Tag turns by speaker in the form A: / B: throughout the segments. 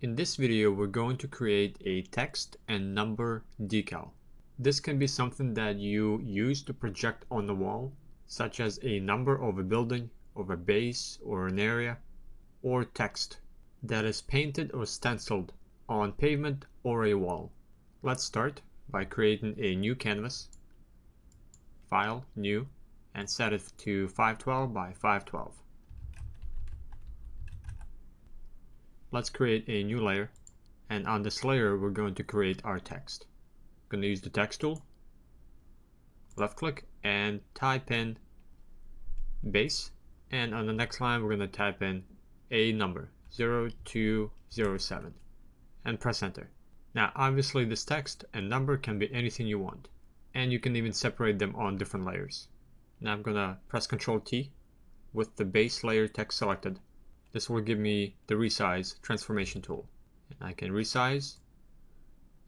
A: In this video, we're going to create a text and number decal. This can be something that you use to project on the wall, such as a number of a building, of a base or an area, or text that is painted or stenciled on pavement or a wall. Let's start by creating a new canvas, File, New, and set it to 512 by 512. Let's create a new layer, and on this layer we're going to create our text. I'm going to use the text tool, left click, and type in base, and on the next line we're going to type in a number 0207 and press enter. Now obviously this text and number can be anything you want, and you can even separate them on different layers. Now I'm going to press Ctrl T with the base layer text selected. This will give me the resize transformation tool, and I can resize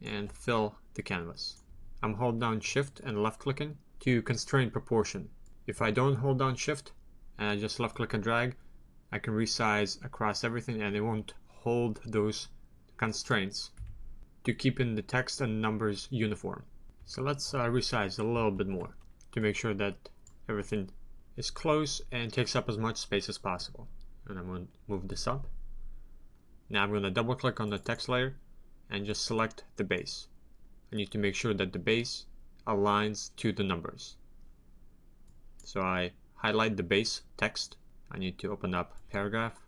A: and fill the canvas. I'm holding down shift and left clicking to constrain proportion. If I don't hold down shift and I just left click and drag, I can resize across everything and it won't hold those constraints to keeping the text and numbers uniform. So let's resize a little bit more to make sure that everything is close and takes up as much space as possible. And I'm going to move this up. Now I'm going to double click on the text layer and just select the base. I need to make sure that the base aligns to the numbers. So I highlight the base text. I need to open up paragraph,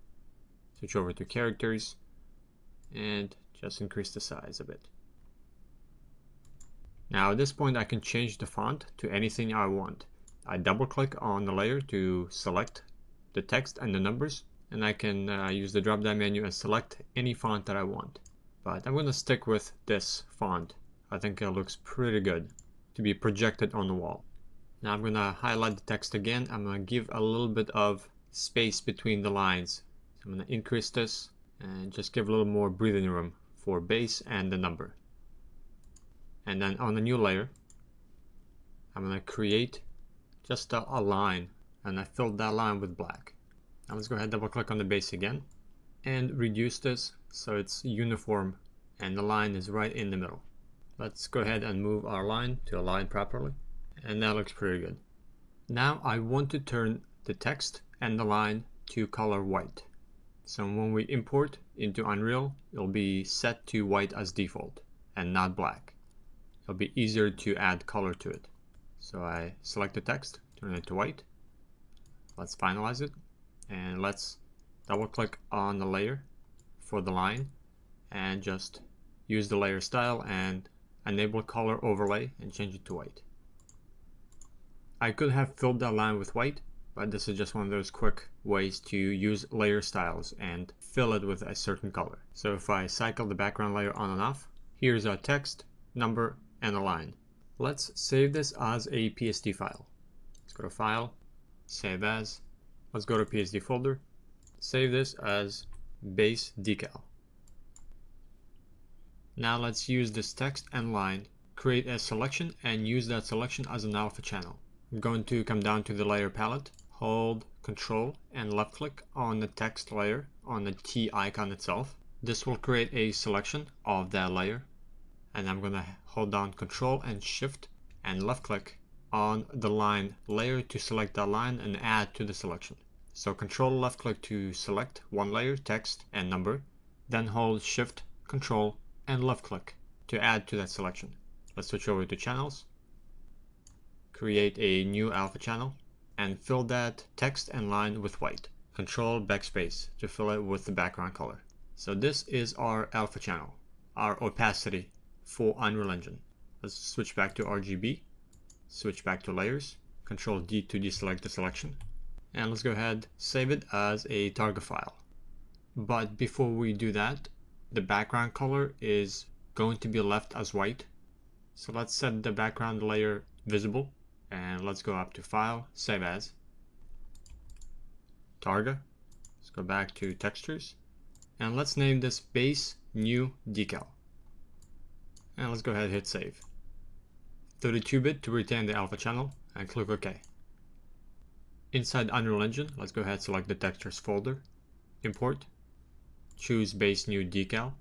A: switch over to characters, and just increase the size a bit. Now at this point I can change the font to anything I want. I double click on the layer to select the text and the numbers, and I can use the drop down menu and select any font that I want. But I'm going to stick with this font. I think it looks pretty good to be projected on the wall. Now I'm going to highlight the text again. I'm going to give a little bit of space between the lines. So I'm going to increase this and just give a little more breathing room for base and the number. And then on the new layer, I'm going to create just a line, and I filled that line with black. Now let's go ahead and double click on the base again and reduce this so it's uniform and the line is right in the middle. Let's go ahead and move our line to align properly, and that looks pretty good. Now I want to turn the text and the line to color white. So when we import into Unreal, it'll be set to white as default and not black. It'll be easier to add color to it. So I select the text, turn it to white. Let's finalize it, and let's double click on the layer for the line and just use the layer style and enable color overlay and change it to white. I could have filled that line with white, but this is just one of those quick ways to use layer styles and fill it with a certain color. So if I cycle the background layer on and off, here's our text, number, and a line. Let's save this as a PSD file. Let's go to File, Save As. Let's go to PSD folder, save this as base decal. Now let's use this text and line, create a selection, and use that selection as an alpha channel. I'm going to come down to the layer palette, hold Control and left click on the text layer on the T icon itself. This will create a selection of that layer, and I'm going to hold down Control and Shift and left click on the line layer to select that line and add to the selection. So Control left click to select one layer, text and number, then hold Shift, Control and left click to add to that selection. Let's switch over to channels, create a new alpha channel, and fill that text and line with white. Control backspace to fill it with the background color. So this is our alpha channel, our opacity for Unreal Engine. Let's switch back to RGB, switch back to layers, Control D to deselect the selection, and let's go ahead save it as a target file. But before we do that, the background color is going to be left as white. So let's set the background layer visible, and let's go up to File, Save As, Target. Let's go back to Textures, and let's name this Base New Decal. And let's go ahead and hit Save. 32-bit to retain the alpha channel, and click OK. Inside Unreal Engine, let's go ahead and select the Textures folder, import, choose base new decal,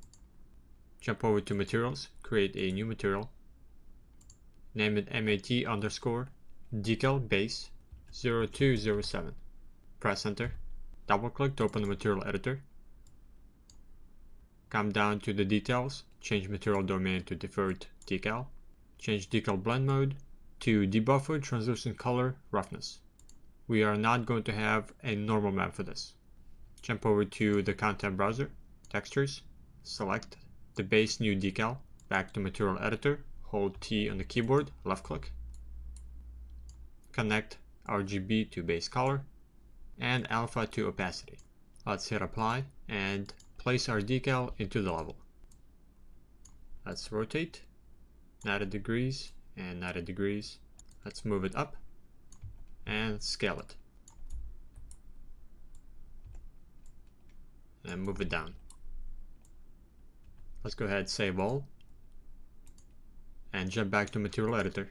A: jump over to materials, create a new material, name it mat_decal base 0207. Press enter, double click to open the material editor, come down to the details, change material domain to deferred decal, change decal blend mode to debuffer translucent color roughness. We are not going to have a normal map for this. Jump over to the content browser, textures, select the base new decal, back to material editor, hold T on the keyboard, left click, connect RGB to base color, and alpha to opacity. Let's hit apply and place our decal into the level. Let's rotate 90 degrees and 90 degrees. Let's move it up and scale it. And move it down. Let's go ahead, save all, and jump back to material editor.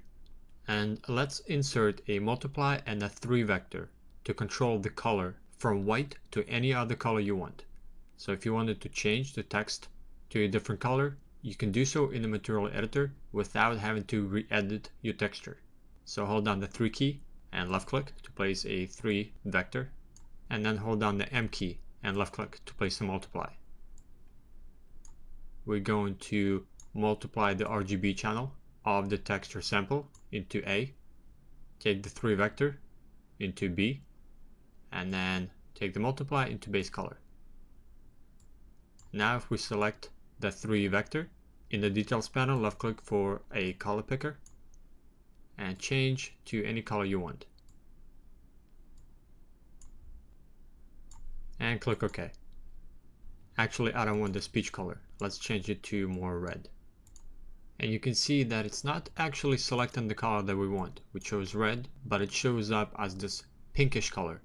A: And let's insert a multiply and a 3 vector to control the color from white to any other color you want. So if you wanted to change the text to a different color, you can do so in the material editor without having to re-edit your texture. So hold down the 3 key and left click to place a 3 vector, and then hold down the M key and left click to place the multiply. We're going to multiply the RGB channel of the texture sample into A, take the 3 vector into B, and then take the multiply into base color. Now if we select the 3 vector, in the details panel left click for a color picker and change to any color you want. And click OK. Actually, I don't want this peach color. Let's change it to more red. And you can see that it's not actually selecting the color that we want. We chose red, but it shows up as this pinkish color.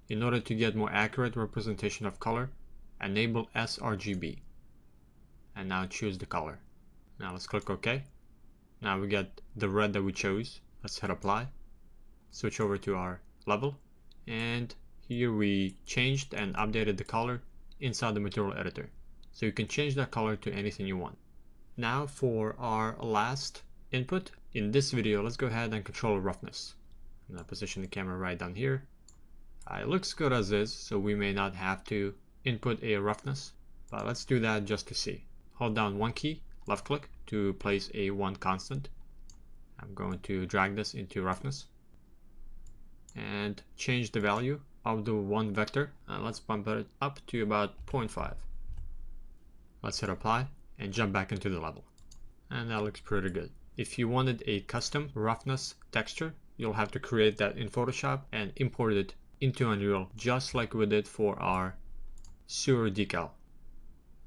A: In order to get more accurate representation of color, enable sRGB. And now choose the color. Now let's click OK. Now we get the red that we chose. Let's hit apply. Switch over to our level. And here we changed and updated the color inside the material editor. So you can change that color to anything you want. Now for our last input. In this video, let's go ahead and control roughness. I'm going to position the camera right down here. It looks good as is, so we may not have to input a roughness, but let's do that just to see. Hold down 1 key, left click to place a 1 constant. I'm going to drag this into roughness and change the value of the 1 vector. Let's bump it up to about 0.5. Let's hit apply and jump back into the level. And that looks pretty good. If you wanted a custom roughness texture, you'll have to create that in Photoshop and import it into Unreal, just like we did for our sewer decal.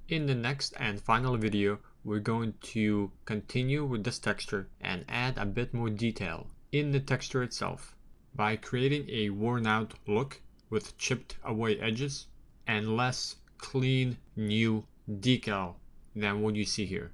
A: In the next and final video, we're going to continue with this texture and add a bit more detail in the texture itself by creating a worn out look with chipped away edges and less clean new decal than what you see here.